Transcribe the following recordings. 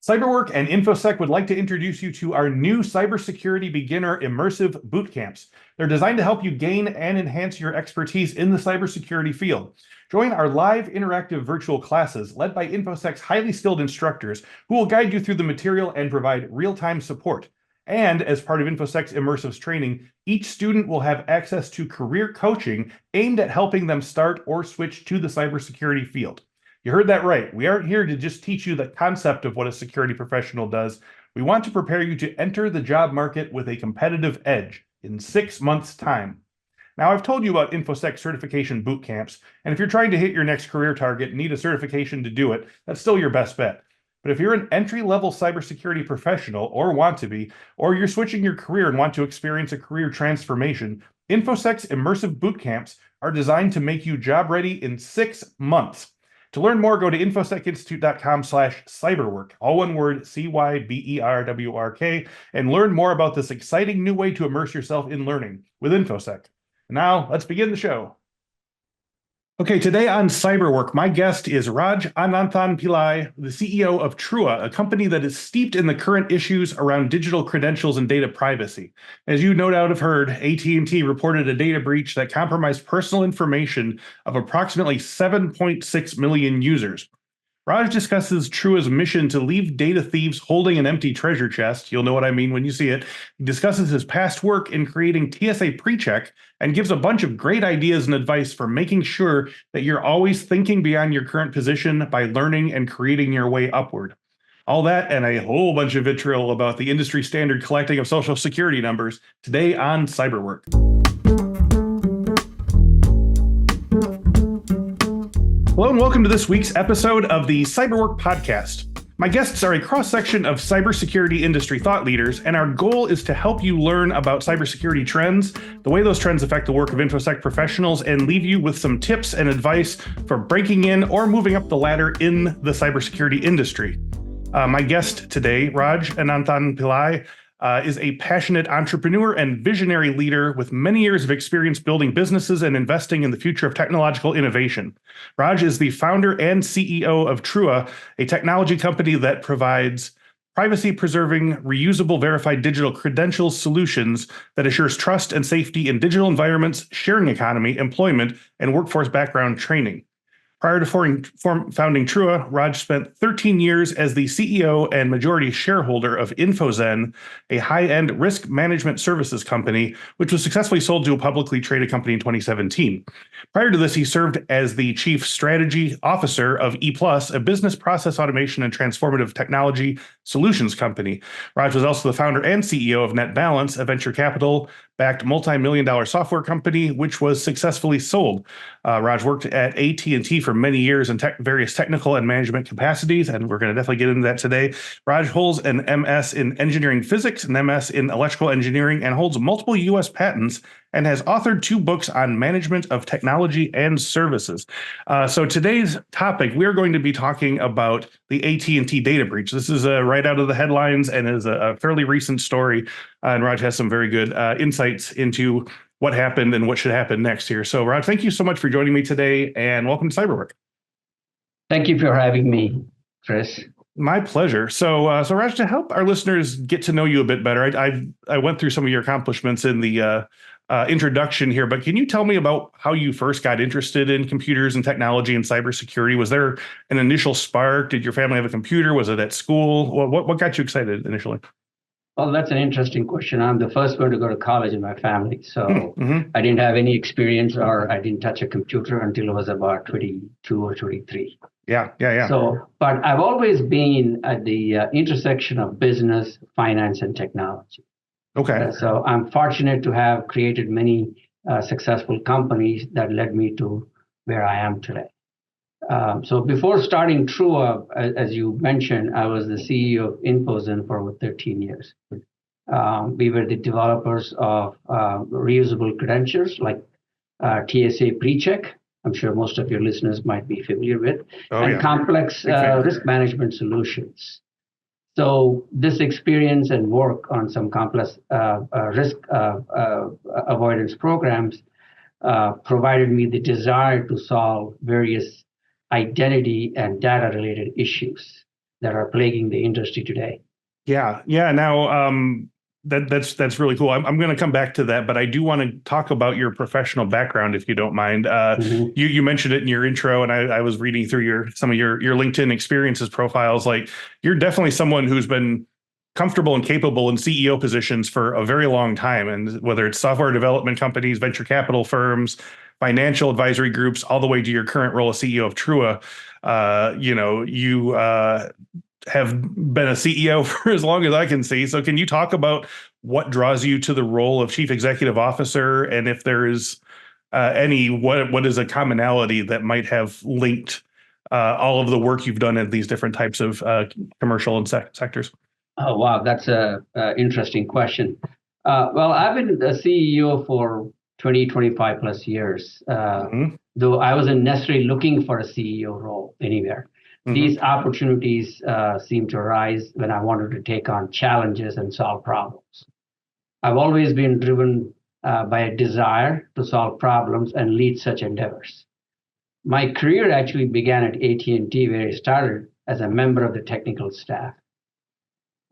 Cyberwork and InfoSec would like to introduce you to our new cybersecurity beginner immersive boot camps. They're designed to help you gain and enhance your expertise in the cybersecurity field. Join our live interactive virtual classes led by InfoSec's highly skilled instructors who will guide you through the material and provide real-time support. And as part of InfoSec's immersive training, each student will have access to career coaching aimed at helping them start or switch to the cybersecurity field. You heard that right. We aren't here to just teach you the concept of what a security professional does. We want to prepare you to enter the job market with a competitive edge in 6 months' time. Now, I've told you about InfoSec certification boot camps, and if you're trying to hit your next career target and need a certification to do it, that's still your best bet. But if you're an entry-level cybersecurity professional or want to be, or you're switching your career and want to experience a career transformation, InfoSec's immersive boot camps are designed to make you job ready in 6 months. To learn more, go to infosecinstitute.com/cyberwork, all one word, CYBERWRK, and learn more about this exciting new way to immerse yourself in learning with InfoSec. Now, let's begin the show. Okay, today on Cyberwork, my guest is Raj Ananthanpillai, the CEO of Trua, a company that is steeped in the current issues around digital credentials and data privacy. As you no doubt have heard, AT&T reported a data breach that compromised personal information of approximately 7.6 million users. Raj discusses Trua's mission to leave data thieves holding an empty treasure chest. You'll know what I mean when you see it. He discusses his past work in creating TSA PreCheck and gives a bunch of great ideas and advice for making sure that you're always thinking beyond your current position by learning and creating your way upward. All that and a whole bunch of vitriol about the industry standard collecting of social security numbers today on Cyberwork. Hello and welcome to this week's episode of the Cyberwork Podcast. My guests are a cross-section of cybersecurity industry thought leaders, and our goal is to help you learn about cybersecurity trends, the way those trends affect the work of InfoSec professionals, and leave you with some tips and advice for breaking in or moving up the ladder in the cybersecurity industry. My guest today, Raj Ananthanpillai, is a passionate entrepreneur and visionary leader with many years of experience building businesses and investing in the future of technological innovation. Raj is the founder and CEO of Trua, a technology company that provides privacy-preserving, reusable, verified digital credentials solutions that assures trust and safety in digital environments, sharing economy, employment, and workforce background training. Prior to founding Trua, Raj spent 13 years as the CEO and majority shareholder of InfoZen, a high-end risk management services company, which was successfully sold to a publicly traded company in 2017. Prior to this, he served as the chief strategy officer of E+, a business process automation and transformative technology solutions company. Raj was also the founder and CEO of NetBalance, a venture capital-backed multi-million-dollar software company, which was successfully sold. Raj worked at AT&T for many years in various technical and management capacities, and we're going to definitely get into that today. Raj holds an MS in engineering physics, an MS in electrical engineering, and holds multiple U.S. patents and has authored 2 books on management of technology and services. So today's topic, we're going to be talking about the AT&T data breach. This is right out of the headlines and is a fairly recent story. And Raj has some very good insights into what happened and what should happen next here. So Raj, thank you so much for joining me today and welcome to Cyberwork. Thank you for having me, Chris. My pleasure. So Raj, to help our listeners get to know you a bit better, I went through some of your accomplishments in the introduction here, but can you tell me about how you first got interested in computers and technology and cybersecurity? Was there an initial spark? Did your family have a computer? Was it at school? What got you excited initially? Well, that's an interesting question. I'm the first one to go to college in my family, so I didn't have any experience or I didn't touch a computer until I was about 22 or 23. Yeah. So, but I've always been at the intersection of business, finance, and technology. Okay. So I'm fortunate to have created many successful companies that led me to where I am today. So before starting Trua, as you mentioned, I was the CEO of InfoZen for over 13 years. We were the developers of reusable credentials like TSA PreCheck. I'm sure most of your listeners might be familiar with, complex risk management solutions. So this experience and work on some complex risk avoidance programs provided me the desire to solve various identity and data related issues that are plaguing the industry today. Yeah, yeah. Now, that's really cool. I'm going to come back to that, but I do want to talk about your professional background, if you don't mind. Mhm. You mentioned it in your intro, and I was reading through some of your LinkedIn experiences profiles. Like, you're definitely someone who's been comfortable and capable in CEO positions for a very long time, and whether it's software development companies, venture capital firms, financial advisory groups, all the way to your current role as CEO of Trua. You have been a CEO for as long as I can see. So can you talk about what draws you to the role of chief executive officer, and if there is what is a commonality that might have linked all of the work you've done in these different types of commercial and sectors? Oh, wow, that's a interesting question. Well, I've been a CEO for 20, 25 plus years, Hmm. though I wasn't necessarily looking for a CEO role anywhere. Hmm. These opportunities seem to arise when I wanted to take on challenges and solve problems. I've always been driven by a desire to solve problems and lead such endeavors. My career actually began at AT&T, where I started as a member of the technical staff.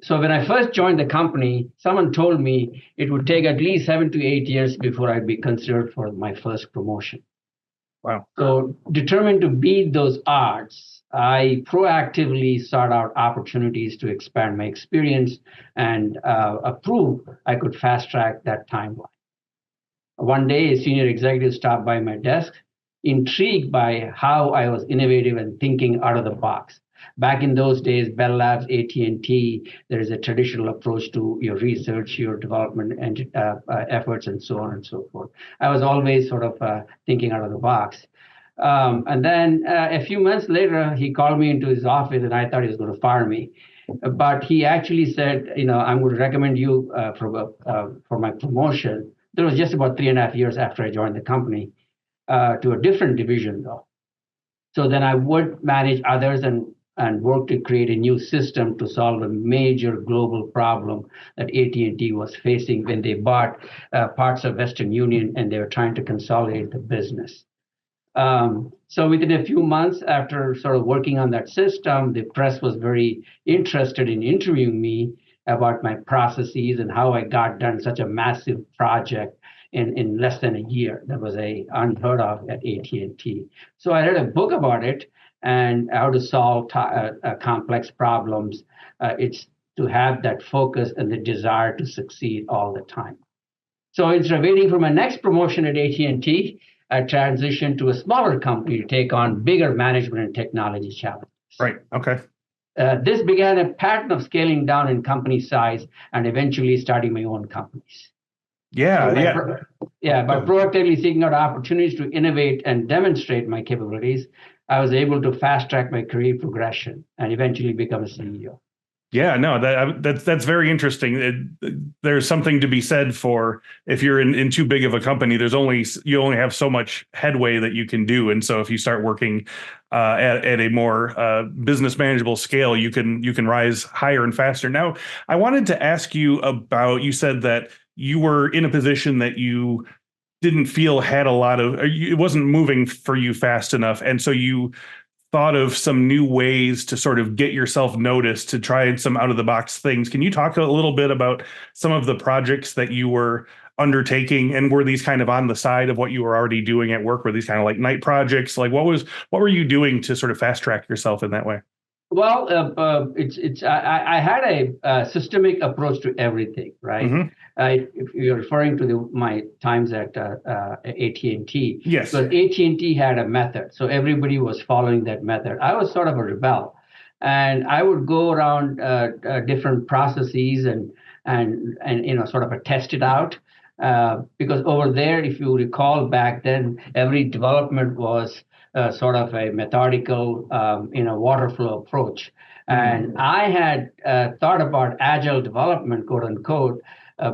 So when I first joined the company, someone told me it would take at least 7 to 8 years before I'd be considered for my first promotion. Wow. So determined to beat those odds, I proactively sought out opportunities to expand my experience and prove I could fast track that timeline. One day, a senior executive stopped by my desk, intrigued by how I was innovative and thinking out of the box. Back in those days, Bell Labs, AT&T, there is a traditional approach to your research, your development and efforts, and so on and so forth. I was always sort of thinking out of the box. And then a few months later, he called me into his office, and I thought he was going to fire me. But he actually said, I'm going to recommend you for my promotion. That was just about 3.5 years after I joined the company, to a different division, though. So then I would manage others and work to create a new system to solve a major global problem that AT&T was facing when they bought parts of Western Union, and they were trying to consolidate the business. So within a few months after sort of working on that system, the press was very interested in interviewing me about my processes and how I got done such a massive project in less than a year. That was unheard of at AT&T. So I read a book about it and how to solve complex problems. It's to have that focus and the desire to succeed all the time. So instead of waiting for my next promotion at AT&T, I transitioned to a smaller company to take on bigger management and technology challenges. Right. Okay. This began a pattern of scaling down in company size and eventually starting my own companies. Yeah. By proactively seeking out opportunities to innovate and demonstrate my capabilities, I was able to fast track my career progression and eventually become a CEO. Yeah, no, that's very interesting. There's something to be said for, if you're in too big of a company, you only have so much headway that you can do, and so if you start working at a more business manageable scale, you can rise higher and faster. Now, I wanted to ask you about. You said that you were in a position that you didn't feel had a lot of. It wasn't moving for you fast enough, and so you thought of some new ways to sort of get yourself noticed, to try some out of the box things. Can you talk a little bit about some of the projects that you were undertaking, and were these kind of on the side of what you were already doing at work? Were these kind of like night projects? Like what were you doing to sort of fast track yourself in that way? Well, I had a systemic approach to everything, right? Hmm. If you're referring to my times at AT&T, Yes. because AT&T had a method, so everybody was following that method. I was sort of a rebel, and I would go around different processes and sort of test it out. Because over there, if you recall back then, every development was sort of a methodical, water flow approach. And I had thought about agile development, quote unquote,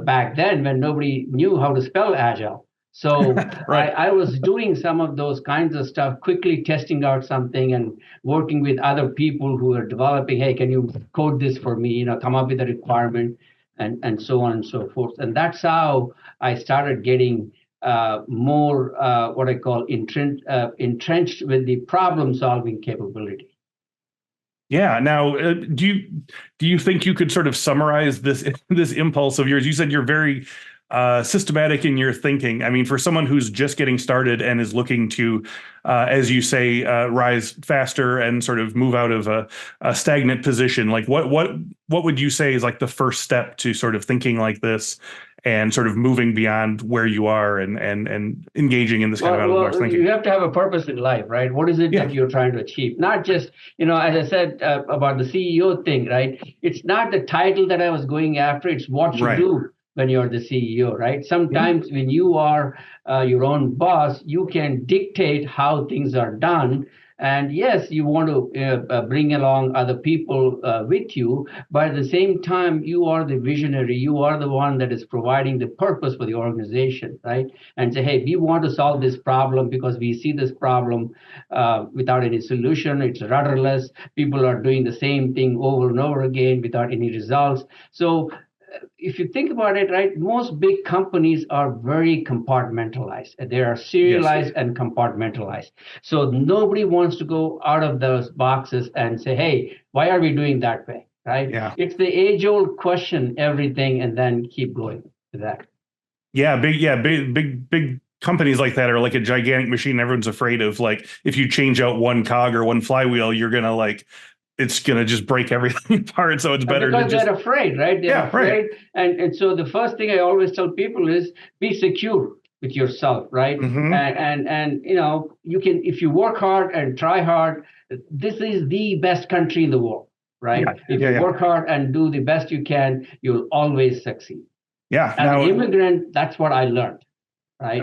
back then when nobody knew how to spell agile. So Right. I was doing some of those kinds of stuff, quickly testing out something and working with other people who are developing. Hey, can you code this for me? Come up with a requirement, and so on and so forth. And that's how I started getting more what I call entrenched with the problem-solving capability. Yeah. Now, do you think you could sort of summarize this impulse of yours? You said you're very systematic in your thinking. I mean, for someone who's just getting started and is looking to, as you say, rise faster and sort of move out of a stagnant position, like what would you say is like the first step to sort of thinking like this and sort of moving beyond where you are and engaging in this kind of out of the box thinking? You have to have a purpose in life, right? What is it Yeah. that you're trying to achieve? Not just, as I said about the CEO thing, right? It's not the title that I was going after. It's what you Right. do when you're the CEO, right? Mhm. Sometimes when you are your own boss, you can dictate how things are done. And yes, you want to bring along other people with you, but at the same time, you are the visionary. You are the one that is providing the purpose for the organization, right? And say, hey, we want to solve this problem because we see this problem without any solution. It's rudderless. People are doing the same thing over and over again without any results. So if you think about it, right, most big companies are very compartmentalized. They are serialized and compartmentalized. So nobody wants to go out of those boxes and say, hey, why are we doing that way? Right? Yeah. It's the age-old question, everything, and then keep going to that. Yeah, big companies like that are like a gigantic machine. Everyone's afraid of, like, if you change out one cog or one flywheel, you're gonna like it's gonna just break everything apart. So it's better because to just they're afraid, right? They're afraid. Right. And so the first thing I always tell people is be secure with yourself, right? Hmm. And you can, if you work hard and try hard, this is the best country in the world, right? If you work hard and do the best you can, you'll always succeed. Yeah. As an immigrant, that's what I learned, right?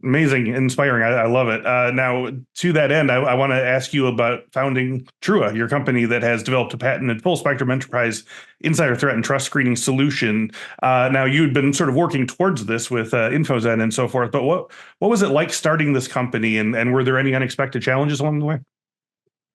Amazing, inspiring. I love it. Now, to that end, I want to ask you about founding Trua, your company that has developed a patented full spectrum enterprise insider threat and trust screening solution. Now, you'd been sort of working towards this with InfoZen and so forth, but what was it like starting this company, and were there any unexpected challenges along the way?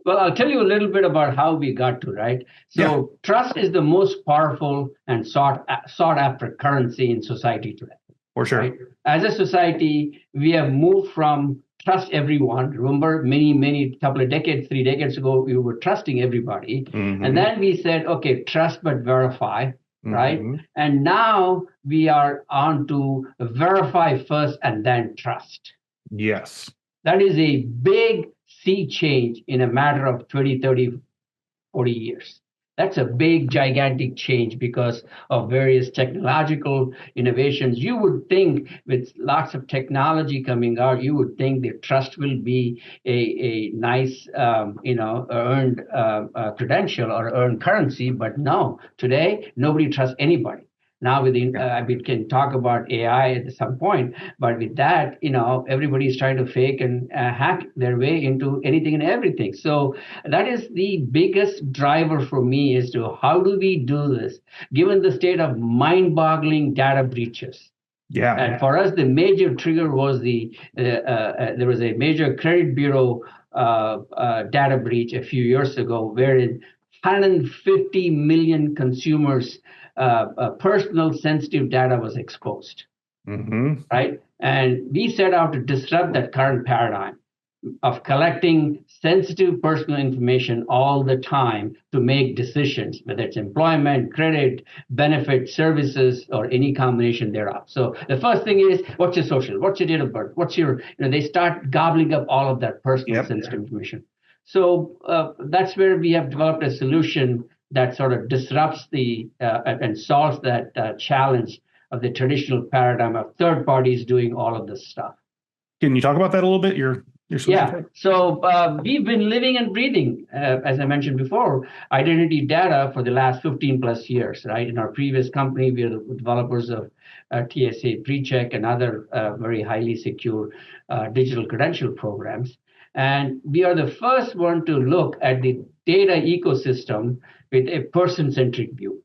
Well, I'll tell you a little bit about how we got to, right? So trust is the most powerful and sought after currency in society today. For sure. Right? As a society, we have moved from trust everyone. Remember, many couple of decades, 3 decades ago, we were trusting everybody. Mm-hmm. And then we said, okay, trust but verify, right? Mm-hmm. And now we are on to verify first and then trust. Yes. That is a big sea change in a matter of 20, 30, 40 years. That's a big, gigantic change because of various technological innovations. You would think with lots of technology coming out, you would think the trust will be a nice, earned credential or earned currency. But no, today, nobody trusts anybody. Now, we can talk about AI at some point, but with that, everybody's trying to fake and hack their way into anything and everything. So that is the biggest driver for me as to how do we do this, given the state of mind-boggling data breaches. Yeah. And for us, the major trigger was there was a major credit bureau data breach a few years ago, wherein 150 million consumers' personal sensitive data was exposed, right? And we set out to disrupt that current paradigm of collecting sensitive personal information all the time to make decisions, whether it's employment, credit, benefit, services, or any combination thereof. So the first thing is, what's your social? What's your date of birth? What's your, they start gobbling up all of that personal sensitive information. So that's where we have developed a solution that sort of disrupts and solves that challenge of the traditional paradigm of third parties doing all of this stuff. Can you talk about that a little bit? Your solution? So we've been living and breathing, as I mentioned before, identity data for the last 15 plus years, right? In our previous company, we are the developers of TSA PreCheck and other very highly secure digital credential programs. And we are the first one to look at the data ecosystem with a person-centric view,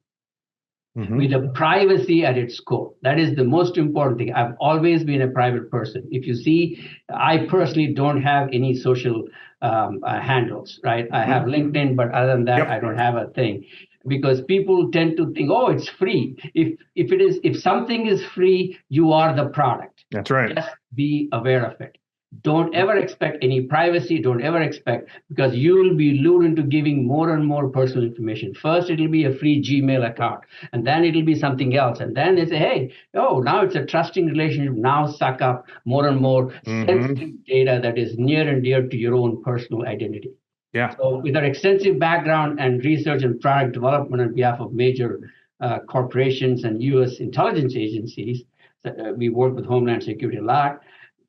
with the privacy at its core. That is the most important thing. I've always been a private person. If you see, I personally don't have any social handles, right? I have LinkedIn, but other than that, I don't have a thing. Because people tend to think, oh, it's free. If something is free, you are the product. That's right. Just be aware of it. Don't ever expect any privacy. Don't ever expect, because you will be lured into giving more and more personal information. First, it'll be a free Gmail account, and then it'll be something else. And then they say, hey, oh, now it's a trusting relationship. Now suck up more and more sensitive data that is near and dear to your own personal identity. Yeah. So with our extensive background and research and product development on behalf of major corporations and U.S. intelligence agencies, we work with Homeland Security a lot.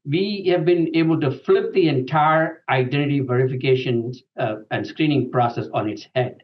We have been able to flip the entire identity verification and screening process on its head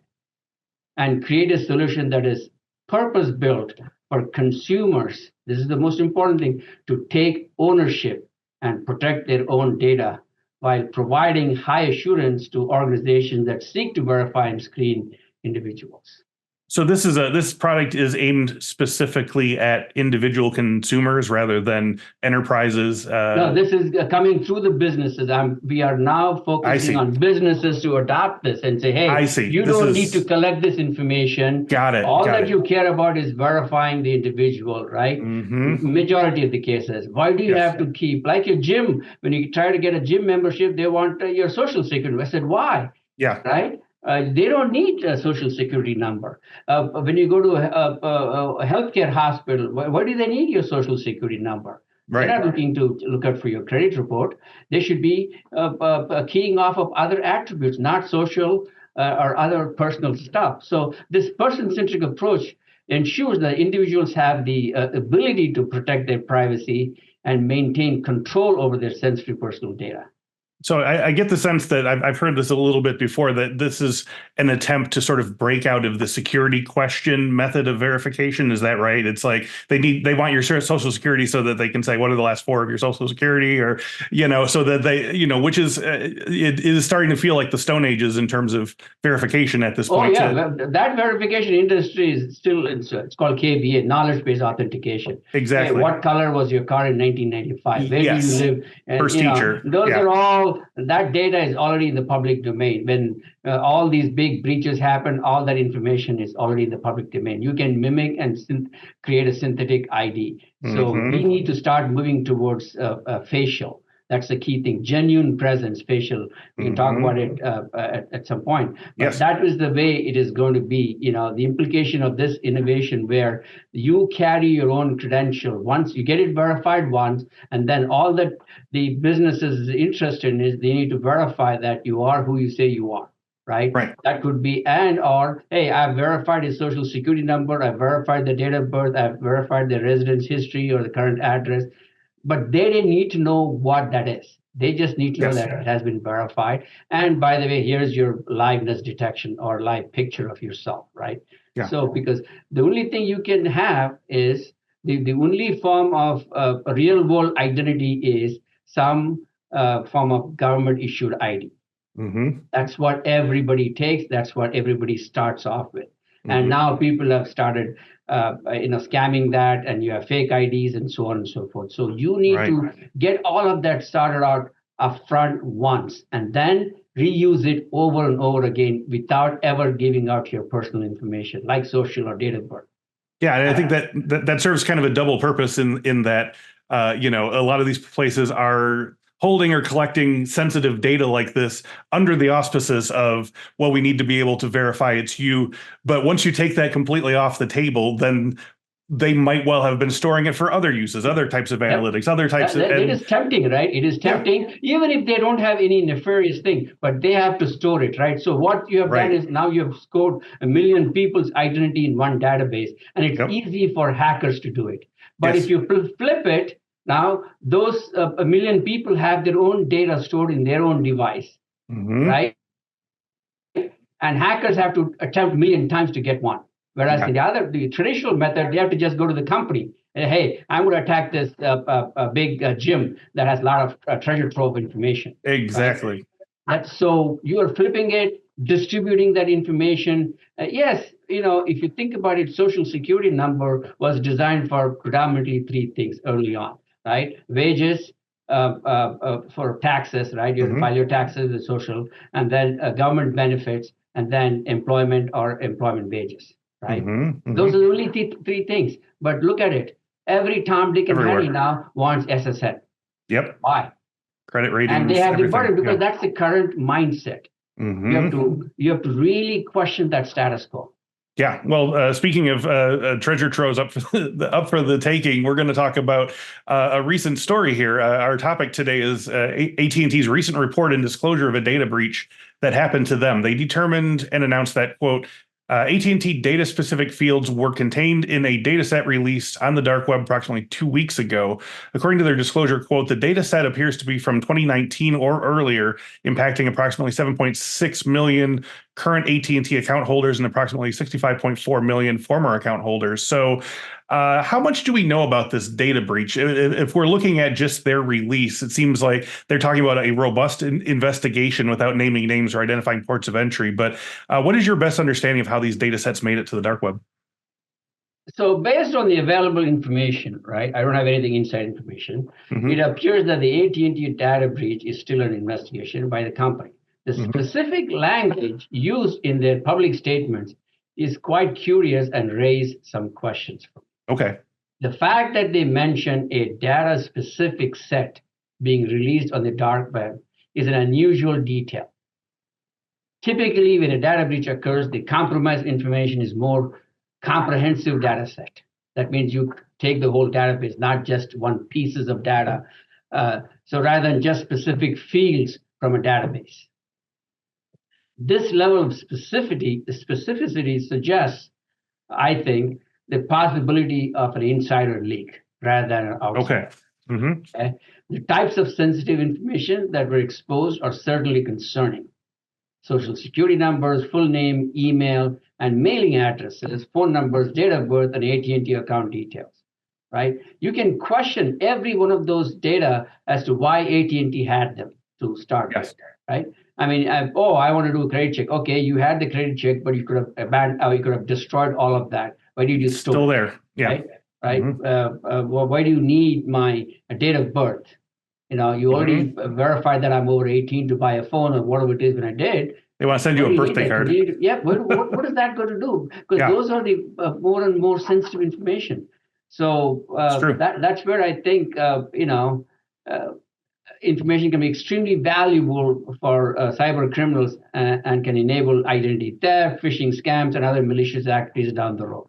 and create a solution that is purpose-built for consumers. This is the most important thing, to take ownership and protect their own data while providing high assurance to organizations that seek to verify and screen individuals. So this product is aimed specifically at individual consumers rather than enterprises. No, this is coming through the businesses. We are now focusing on businesses to adopt this and say, hey, you don't need to collect this information. Got it. All that you care about is verifying the individual, right? Majority of the cases. Why do you have to keep, like your gym, when you try to get a gym membership, they want your social security. I said, why? Yeah. Right? They don't need a social security number. When you go to a healthcare hospital, why do they need your social security number? Right. They're not looking to look out for your credit report. They should be keying off of other attributes, not social or other personal stuff. So this person-centric approach ensures that individuals have the ability to protect their privacy and maintain control over their sensitive personal data. So I get the sense that I've heard this a little bit before, that this is an attempt to sort of break out of the security question method of verification. Is that right? It's like they want your social security so that they can say, what are the last four of your social security, or, so that they, which is, it is starting to feel like the Stone Ages in terms of verification at this point. Oh, yeah. That verification industry is still, it's called KBA, knowledge-based authentication. Exactly. Hey, what color was your car in 1995? Where do you live? And, first teacher. Those are all, that data is already in the public domain. When all these big breaches happen, all that information is already in the public domain. You can mimic and create a synthetic ID. So we need to start moving towards facial. That's the key thing. Genuine presence, facial. We can talk about it at some point. But that is the way it is going to be. The implication of this innovation, where you carry your own credential. Once you get it verified once, and then all that the business is interested in is they need to verify that you are who you say you are. Right? That could be or, hey, I've verified his social security number. I've verified the date of birth. I've verified the residence history or the current address. But they didn't need to know what that is. They just need to know that it has been verified. And by the way, here's your liveness detection or live picture of yourself, right? Yeah. So because the only thing you can have is the only form of real world identity is some form of government issued ID. That's what everybody takes. That's what everybody starts off with. And now people have started scamming that, and you have fake IDs and so on and so forth. So you need to get all of that started out upfront once, and then reuse it over and over again without ever giving out your personal information, like social or date of birth. Yeah, and I think that serves kind of a double purpose in that a lot of these places are holding or collecting sensitive data like this under the auspices of, well, we need to be able to verify it's you. But once you take that completely off the table, then they might well have been storing it for other uses, other types of analytics, other types of... It is tempting, right? It is tempting, even if they don't have any nefarious thing, but they have to store it, right? So what you have done is now you have stored 1 million people's identity in one database, and it's easy for hackers to do it. But if you flip it, now, those 1 million people have their own data stored in their own device, right? And hackers have to attempt 1 million times to get one. Whereas the traditional method, they have to just go to the company and, hey, I'm going to attack this big gym that has a lot of treasure trove information. Exactly. Right? So you are flipping it, distributing that information. If you think about it, Social Security number was designed for predominantly 3 things early on. Right, wages for taxes, right? You have to file your taxes, the social, and then government benefits, and then employment or employment wages, right? Those are the only 3 things. But look at it. Every Tom, Dick, and Harry now wants SSN. Yep. Why? Credit ratings, and they have the everything. burden because Yeah. that's the current mindset. You have to really question that status quo. Yeah. Well, speaking of treasure troves up for up for the taking, we're going to talk about a recent story here. Our topic today is AT&T's recent report and disclosure of a data breach that happened to them. They determined and announced that, quote, AT&T data-specific fields were contained in a data set released on the dark web approximately 2 weeks ago. According to their disclosure, quote, the data set appears to be from 2019 or earlier, impacting approximately 7.6 million current AT&T account holders and approximately 65.4 million former account holders. So how much do we know about this data breach? If we're looking at just their release, it seems like they're talking about a robust investigation without naming names or identifying ports of entry. But what is your best understanding of how these data sets made it to the dark web? So based on the available information, right? I don't have anything inside information. It appears that the AT&T data breach is still an investigation by the company. The specific language used in their public statements is quite curious and raised some questions for me. Okay. The fact that they mention a data-specific set being released on the dark web is an unusual detail. Typically, when a data breach occurs, the compromised information is more comprehensive data set. That means you take the whole database, not just one pieces of data. So rather than just specific fields from a database. This level of specificity suggests, I think, the possibility of an insider leak rather than an outsider. Okay. Okay? The types of sensitive information that were exposed are certainly concerning. Social security numbers, full name, email, and mailing addresses, phone numbers, date of birth, and AT&T account details, right? You can question every one of those data as to why AT&T had them to start with, right? I mean, I want to do a credit check. Okay, you had the credit check, but you could have abandoned, you could have destroyed all of that. Why did you store Still there? Yeah. Right. Well, why do you need my date of birth? You already verified that I'm over 18 to buy a phone or whatever it is when I did. They want to send you a birthday card. What is that going to do? Because those are the more and more sensitive information. So that's where I think information can be extremely valuable for cyber criminals and can enable identity theft, phishing scams, and other malicious activities down the road.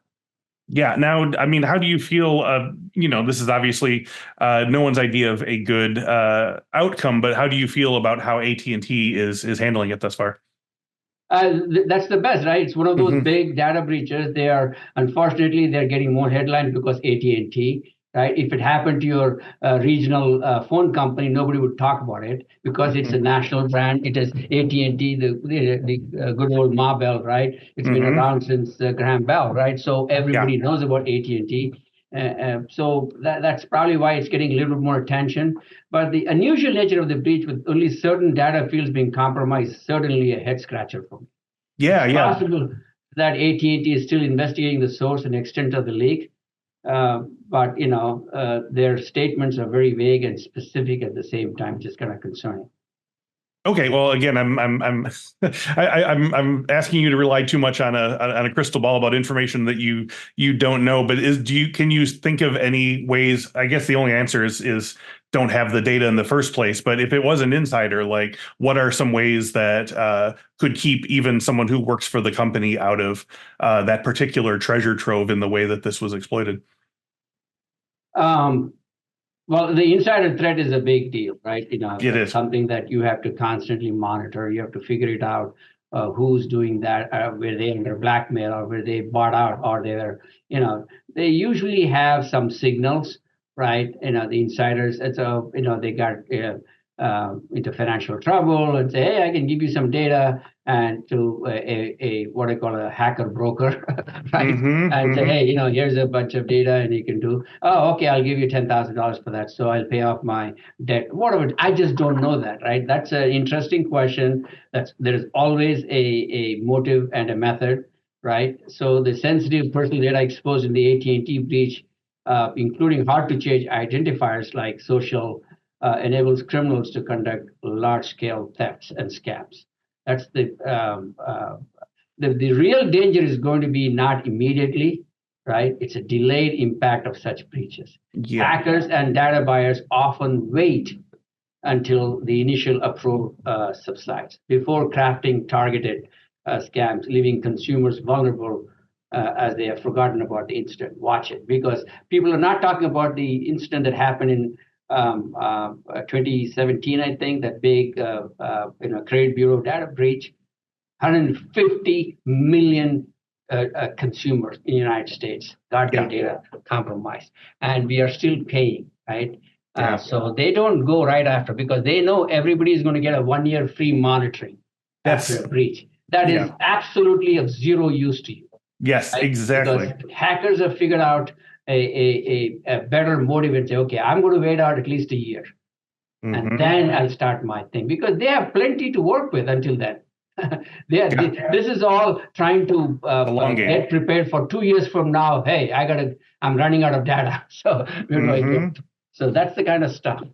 Yeah. Now, I mean, how do you feel? This is obviously no one's idea of a good outcome, but how do you feel about how AT&T is handling it thus far? That's the best, right? It's one of those big data breaches. Unfortunately, they're getting more headlines because AT&T, right? If it happened to your regional phone company, nobody would talk about it because it's a national brand. It is AT&T, the good old Ma Bell, right? It's been around since Graham Bell, right? So everybody knows about AT&T. So that's probably why it's getting a little bit more attention. But the unusual nature of the breach with only certain data fields being compromised is certainly a head scratcher for me. It's possible that AT&T is still investigating the source and extent of the leak. But their statements are very vague and specific at the same time, which is kind of concerning. Okay, well, again, I'm asking you to rely too much on a crystal ball about information that you don't know. But can you think of any ways? I guess the only answer is don't have the data in the first place. But if it was an insider, like what are some ways that could keep even someone who works for the company out of that particular treasure trove in the way that this was exploited? Well, the insider threat is a big deal, right? It is something that you have to constantly monitor. You have to figure it out. Who's doing that? Were they under blackmail, or were they bought out, or they usually have some signals, right? The insiders, and so they got into financial trouble and say, hey, I can give you some data, and to a what I call a hacker broker, right? And say, hey, here's a bunch of data, and you can do. Oh, okay, I'll give you $10,000 for that, so I'll pay off my debt. Whatever. I just don't know that, right? That's an interesting question. There is always a motive and a method, right? So the sensitive personal data exposed in the AT&T breach, including hard-to-change identifiers like social, enables criminals to conduct large-scale thefts and scams. That's the real danger is going to be not immediately, right? It's a delayed impact of such breaches. Hackers and data buyers often wait until the initial uproar subsides before crafting targeted scams, leaving consumers vulnerable as they have forgotten about the incident. Watch it, because people are not talking about the incident that happened in 2017, I think, that big credit bureau data breach. 150 million consumers in the United States got their data compromised, and we are still paying, right? So they don't go right after, because they know everybody is going to get a 1-year free monitoring after a breach. That is absolutely of zero use to you. Yes, right? Exactly. Because hackers have figured out a better motive and say, okay, I'm going to wait out at least a year, and then I'll start my thing, because they have plenty to work with until then. This is all trying to get prepared for 2 years from now. Hey, I'm running out of data. So where do I go? So that's the kind of stuff.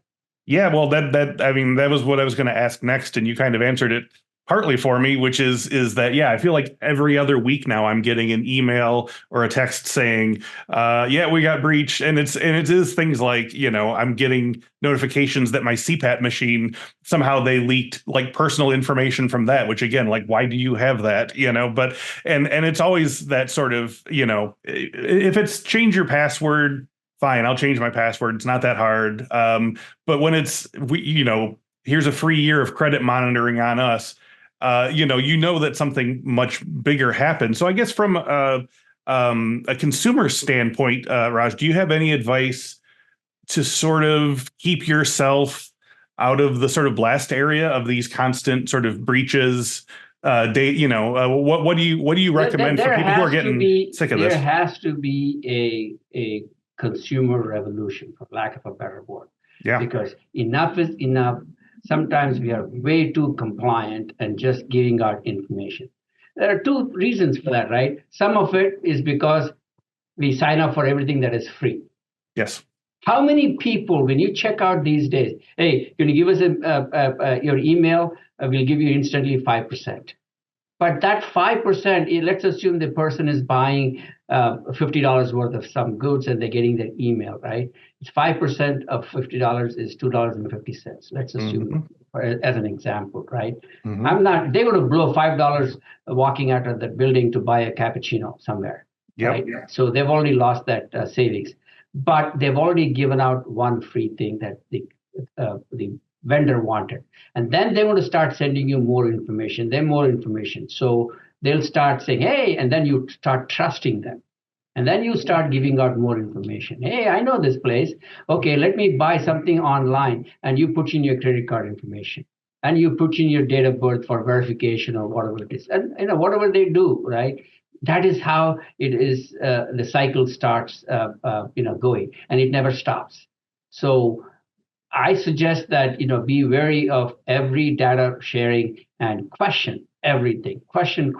Yeah, well, that was what I was going to ask next, and you kind of answered it partly for me, which is that, I feel like every other week now I'm getting an email or a text saying, we got breached. And it is things like, I'm getting notifications that my CPAT machine, somehow they leaked like personal information from that, which again, like, why do you have that? But, and it's always that sort of, if it's change your password, fine, I'll change my password. It's not that hard. But when here's a free year of credit monitoring on us, that something much bigger happened. So I guess from a consumer standpoint, Raj, do you have any advice to sort of keep yourself out of the sort of blast area of these constant sort of breaches? What do you recommend for people who are getting sick of this? There has to be a consumer revolution, for lack of a better word. Yeah. Because enough is enough. Sometimes we are way too compliant and just giving out information. There are two reasons for that, right? Some of it is because we sign up for everything that is free. Yes. How many people, when you check out these days, hey, can you give us your email? We'll give you instantly 5%. But that 5%, let's assume the person is buying $50 worth of some goods and they're getting their email, right? It's 5% of $50 is $2.50. Let's assume, as an example, right? They're going to blow $5 walking out of the building to buy a cappuccino somewhere, right? So they've already lost that savings, but they've already given out one free thing that the vendor wanted. And then they want to start sending you more information, So they'll start saying, hey, and then you start trusting them. And then you start giving out more information. Hey, I know this place. Okay, let me buy something online. And you put in your credit card information. And you put in your date of birth for verification or whatever it is. And whatever they do, right? That is how it is. The cycle starts, going, and it never stops. So I suggest that, be wary of every data sharing and question everything. Question.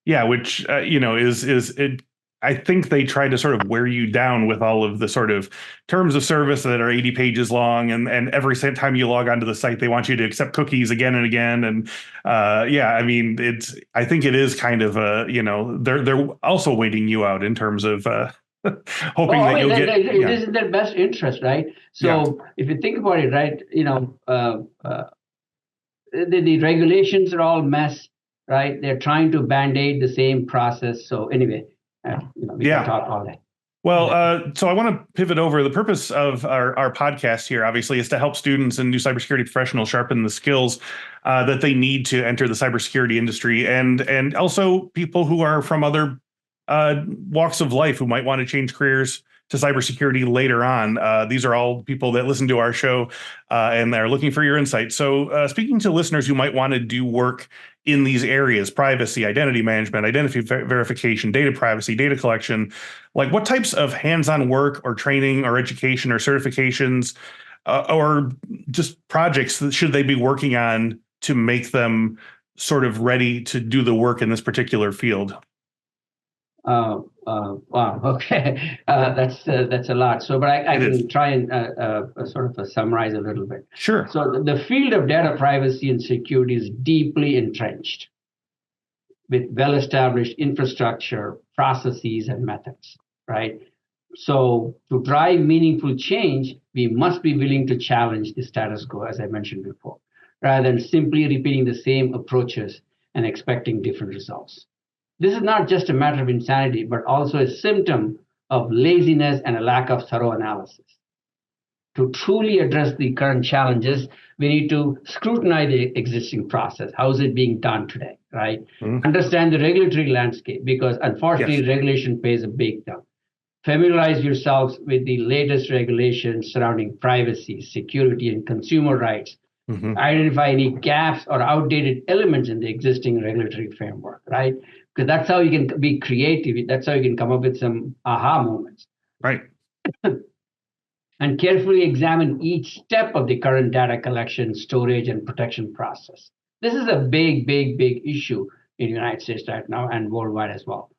Yeah, which, is it. I think they try to sort of wear you down with all of the sort of terms of service that are 80 pages long. And every time you log onto the site, they want you to accept cookies again and again. And I think it is kind of, they're also waiting you out in terms of hoping that you'll get. It is in their best interest, right? So if you think about it, right, the regulations are all mess, right? They're trying to band-aid the same process. So anyway, we can talk all day. Well, so I want to pivot over. The purpose of our podcast here, obviously, is to help students and new cybersecurity professionals sharpen the skills that they need to enter the cybersecurity industry, and also people who are from other walks of life who might want to change careers to cybersecurity later on. These are all people that listen to our show and they're looking for your insight. So speaking to listeners who might want to do work in these areas, privacy, identity management, identity verification, data privacy, data collection, like what types of hands-on work or training or education or certifications or just projects should they be working on to make them sort of ready to do the work in this particular field? Wow. Okay. That's a lot. So, but I can try and sort of summarize a little bit. Sure. So the field of data privacy and security is deeply entrenched with well-established infrastructure, processes, and methods, right? So to drive meaningful change, we must be willing to challenge the status quo, as I mentioned before, rather than simply repeating the same approaches and expecting different results. This is not just a matter of insanity, but also a symptom of laziness and a lack of thorough analysis. To truly address the current challenges, we need to scrutinize the existing process. How is it being done today, right? Mm-hmm. Understand the regulatory landscape, because unfortunately, regulation plays a big role. Familiarize yourselves with the latest regulations surrounding privacy, security, and consumer rights. Mm-hmm. Identify any gaps or outdated elements in the existing regulatory framework, right? Because that's how you can be creative. That's how you can come up with some aha moments. Right. And carefully examine each step of the current data collection, storage, and protection process. This is a big issue in the United States right now and worldwide as well.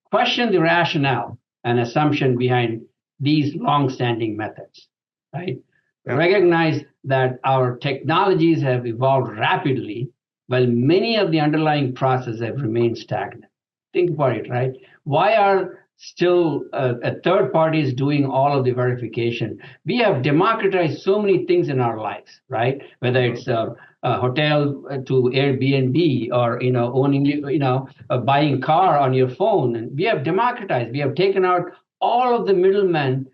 Question the rationale and assumption behind these long-standing methods, right? Yeah. Recognize that our technologies have evolved rapidly, while many of the underlying processes have remained stagnant. Think about it, right? Why are still a third party is doing all of the verification? We have democratized so many things in our lives, right? Whether it's a hotel to Airbnb, or owning, buying car on your phone, and we have democratized. We have taken out all of the middlemen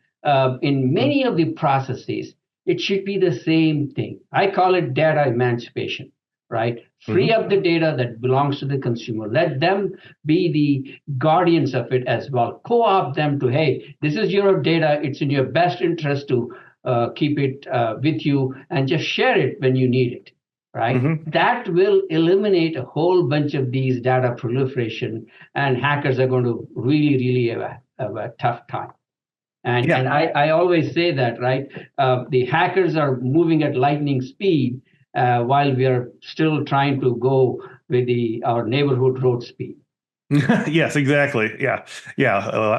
in many of the processes. It should be the same thing. I call it data emancipation, right? Free up the data that belongs to the consumer. Let them be the guardians of it as well. Co-opt them to, hey, this is your data. It's in your best interest to keep it with you, and just share it when you need it, right? Mm-hmm. That will eliminate a whole bunch of these data proliferation, and hackers are going to really have a tough time. And I always say that, right? The hackers are moving at lightning speed, while we are still trying to go with our neighborhood road speed. Yes, exactly. Yeah.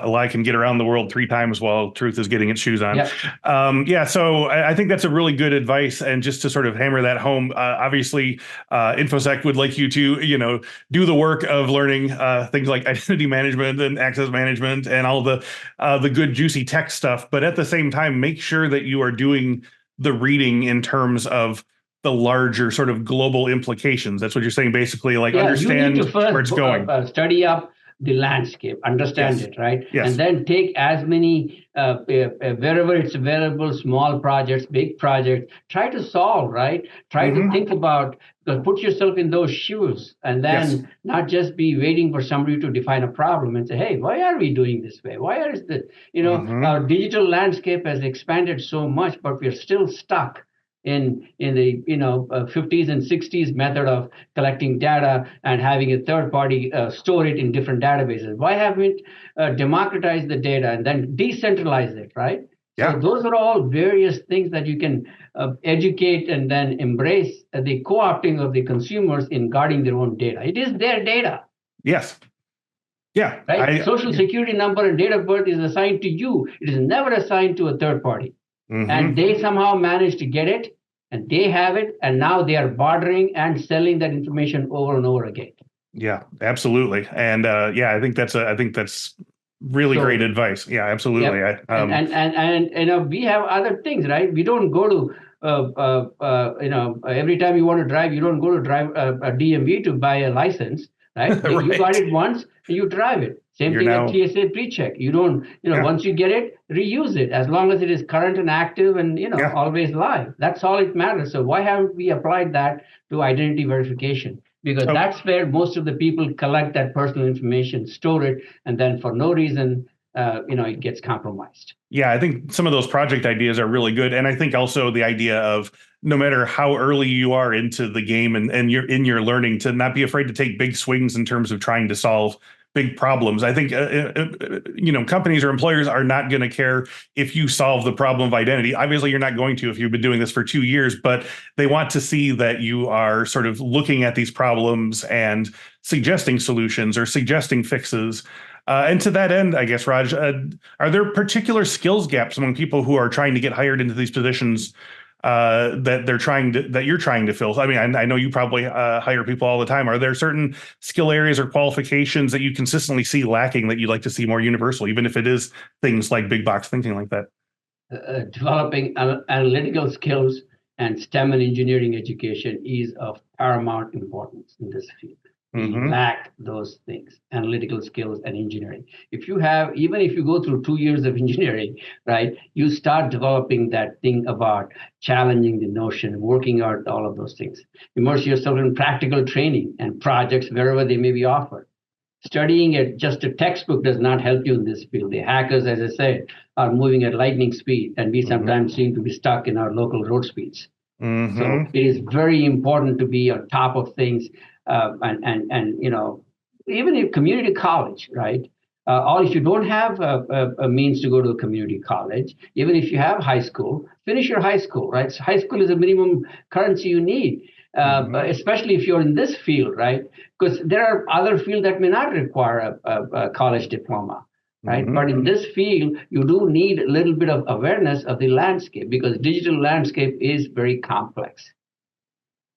A lie can get around the world 3 times while truth is getting its shoes on. Yep. So I think that's a really good advice. And just to sort of hammer that home, obviously, InfoSec would like you to, do the work of learning things like identity management and access management and all the good, juicy tech stuff. But at the same time, make sure that you are doing the reading in terms of the larger sort of global implications. That's what you're saying, basically, like understand you need to first where it's going. Study up the landscape, understand it, right? Yes. And then take as many, wherever it's available, small projects, big projects, try to solve, right? Try to think about, put yourself in those shoes, and then not just be waiting for somebody to define a problem and say, hey, why are we doing this way? Why is this, our digital landscape has expanded so much, but we're still stuck in the 50s and 60s method of collecting data and having a third party store it in different databases. Why haven't we democratized the data and then decentralized it, right? Yeah. So those are all various things that you can educate and then embrace the co-opting of the consumers in guarding their own data. It is their data. Yes. Yeah. Right. Social security number and date of birth is assigned to you. It is never assigned to a third party. And they somehow managed to get it, and they have it, and now they are bartering and selling that information over and over again. Yeah, absolutely. And I think that's really great advice. Yeah, absolutely. Yep. And we have other things, right? We don't go to every time you want to drive, you don't go to drive a DMV to buy a license, right? Right. You got it once, you drive it. Same thing with TSA PreCheck. You don't, once you get it, reuse it as long as it is current and active and, always live. That's all it matters. So why haven't we applied that to identity verification? Because that's where most of the people collect that personal information, store it, and then for no reason, it gets compromised. Yeah, I think some of those project ideas are really good. And I think also the idea of no matter how early you are into the game and you're in your learning, to not be afraid to take big swings in terms of trying to solve big problems. I think, companies or employers are not going to care if you solve the problem of identity. Obviously, you're not going to if you've been doing this for 2 years, but they want to see that you are sort of looking at these problems and suggesting solutions or suggesting fixes. And to that end, I guess, Raj, are there particular skills gaps among people who are trying to get hired into these positions that you're trying to fill? I mean, I know you probably hire people all the time. Are there certain skill areas or qualifications that you consistently see lacking that you'd like to see more universal, even if it is things like big box thinking like that? Developing analytical skills and STEM and engineering education is of paramount importance in this field. We lack those things, analytical skills and engineering. Even if you go through 2 years of engineering, right, you start developing that thing about challenging the notion, working out all of those things. Immerse yourself in practical training and projects wherever they may be offered. Studying just a textbook does not help you in this field. The hackers, as I said, are moving at lightning speed, and we sometimes seem to be stuck in our local road speeds. So it is very important to be on top of things, and even in community college, right? Or if you don't have a means to go to a community college, even if you have high school, finish your high school, right? So high school is a minimum currency you need. Especially if you're in this field, right? Because there are other fields that may not require a college diploma, right? But in this field, you do need a little bit of awareness of the landscape because digital landscape is very complex.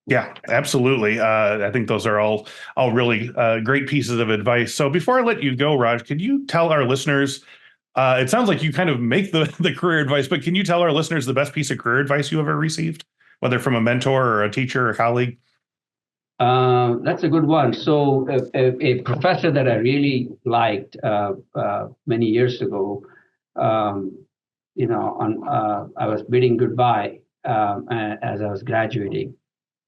Yeah, absolutely. I think those are all really great pieces of advice. So before I let you go, Raj, could you tell our listeners, it sounds like you kind of make the career advice, but can you tell our listeners the best piece of career advice you ever received, whether from a mentor or a teacher or a colleague? That's a good one. So a professor that I really liked many years ago, I was bidding goodbye as I was graduating.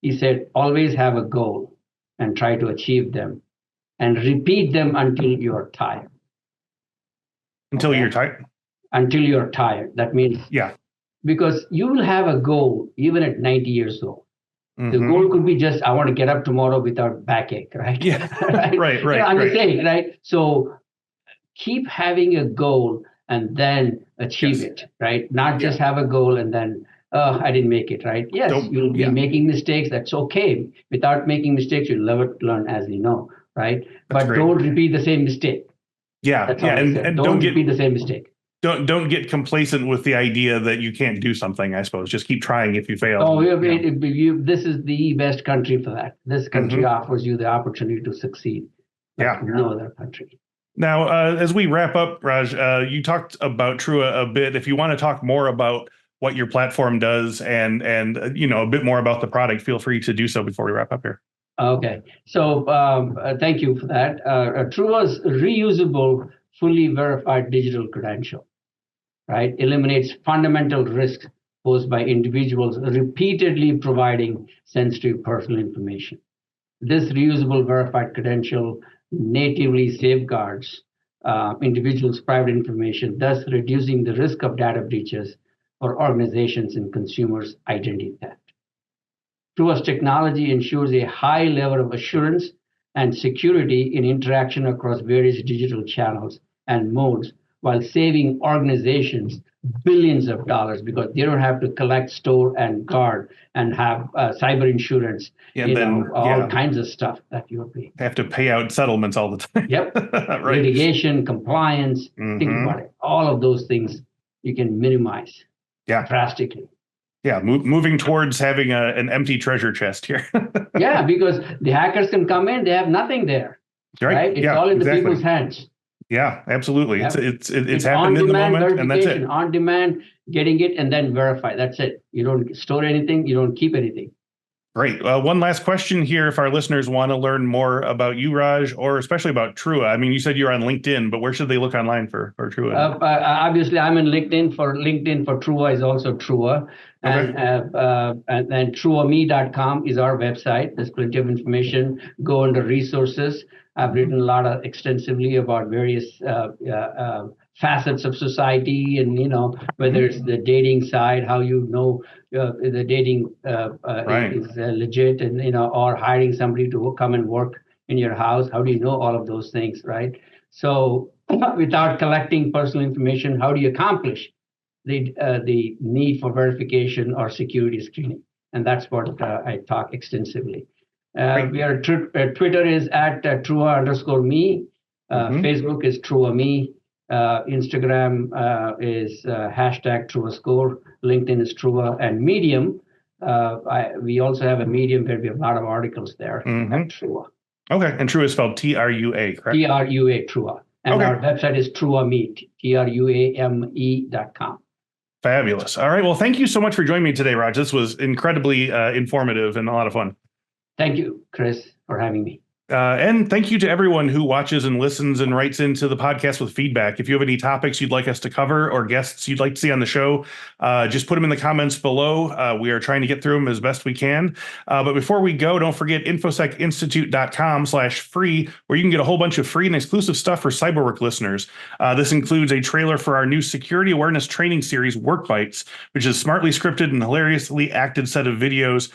He said, always have a goal and try to achieve them and repeat them until you're tired. Until you're tired? Until you're tired. That means, because you will have a goal even at 90 years old. The goal could be just, I want to get up tomorrow without backache, right? Yeah, right. I'm just saying, right? So keep having a goal and then achieve it, right? Not just have a goal and then, I didn't make it, right? Yes, you'll be making mistakes. That's okay. Without making mistakes, you'll never learn, as we know, right? But don't repeat the same mistake. And don't repeat the same mistake. Don't get complacent with the idea that you can't do something, I suppose. Just keep trying if you fail. This is the best country for that. This country offers you the opportunity to succeed. Like no other country. Now, as we wrap up, Raj, you talked about Trua a bit. If you want to talk more about what your platform does and a bit more about the product, feel free to do so before we wrap up here. Okay. So thank you for that. Trua's reusable, fully verified digital credential, right, eliminates fundamental risks posed by individuals repeatedly providing sensitive personal information. This reusable verified credential natively safeguards individuals' private information, thus reducing the risk of data breaches for organizations and consumers' identity theft. Trua's technology ensures a high level of assurance and security in interaction across various digital channels and modes, while saving organizations billions of dollars because they don't have to collect, store, and guard and have cyber insurance, all kinds of stuff that you're paying. They have to pay out settlements all the time. Right. Litigation, compliance, think about it. All of those things you can minimize drastically. Yeah, moving towards having an empty treasure chest here. Because the hackers can come in, they have nothing there. Right? It's all in the people's hands. Yeah, absolutely. It's happened in the moment, and that's it. On demand, getting it and then verify. That's it. You don't store anything. You don't keep anything. Great. One last question here. If our listeners want to learn more about you, Raj, or especially about Trua, I mean, you said you're on LinkedIn, but where should they look online for Trua? Obviously, I'm in LinkedIn. For Trua is also Trua. And then truame.com is our website. There's plenty of information. Go under resources. I've written a lot extensively about various facets of society, and whether it's the dating side, how the dating is legit, and or hiring somebody to come and work in your house. How do you know all of those things, right? So without collecting personal information, how do you accomplish the need for verification or security screening? And that's what I talk extensively. Twitter is at Trua_me. Facebook is Trua me. Instagram is hashtag Trua Score. LinkedIn is Trua, and Medium. We also have a Medium where we have a lot of articles there at Trua. Okay, and Trua is spelled Trua, correct? Trua, Trua. And our website is TruaMe, TruaMe.com. Fabulous. All right. Well, thank you so much for joining me today, Raj. This was incredibly informative and a lot of fun. Thank you, Chris, for having me. And thank you to everyone who watches and listens and writes into the podcast with feedback. If you have any topics you'd like us to cover or guests you'd like to see on the show, just put them in the comments below. We are trying to get through them as best we can. But before we go, don't forget infosecinstitute.com/free, where you can get a whole bunch of free and exclusive stuff for CyberWork listeners. This includes a trailer for our new security awareness training series, Work Bites, which is smartly scripted and hilariously acted set of videos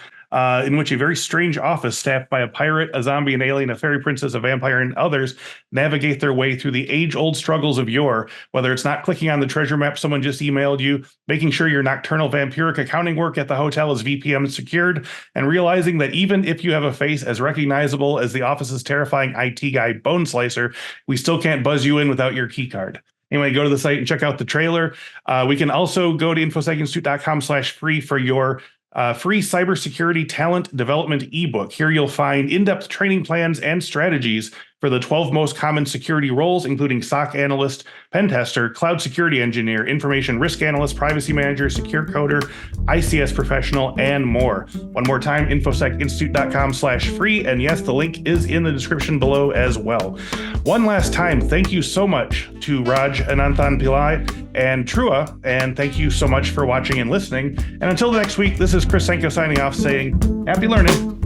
in which a very strange office staffed by a pirate, a zombie, an alien, a fairy princess, a vampire, and others navigate their way through the age-old struggles of yore, whether it's not clicking on the treasure map someone just emailed you, making sure your nocturnal vampiric accounting work at the hotel is VPN secured, and realizing that even if you have a face as recognizable as the office's terrifying IT guy, Bone Slicer, we still can't buzz you in without your key card. Anyway, go to the site and check out the trailer. We can also go to infosecinstitute.com/free for your free cybersecurity talent development ebook. Here you'll find in-depth training plans and strategies for the 12 most common security roles, including SOC analyst, pen tester, cloud security engineer, information risk analyst, privacy manager, secure coder, ICS professional, and more. One more time, infosecinstitute.com/free. And yes, the link is in the description below as well. One last time, thank you so much to Raj Ananthanpillai and Trua, and thank you so much for watching and listening. And until next week, this is Chris Senko signing off saying, happy learning.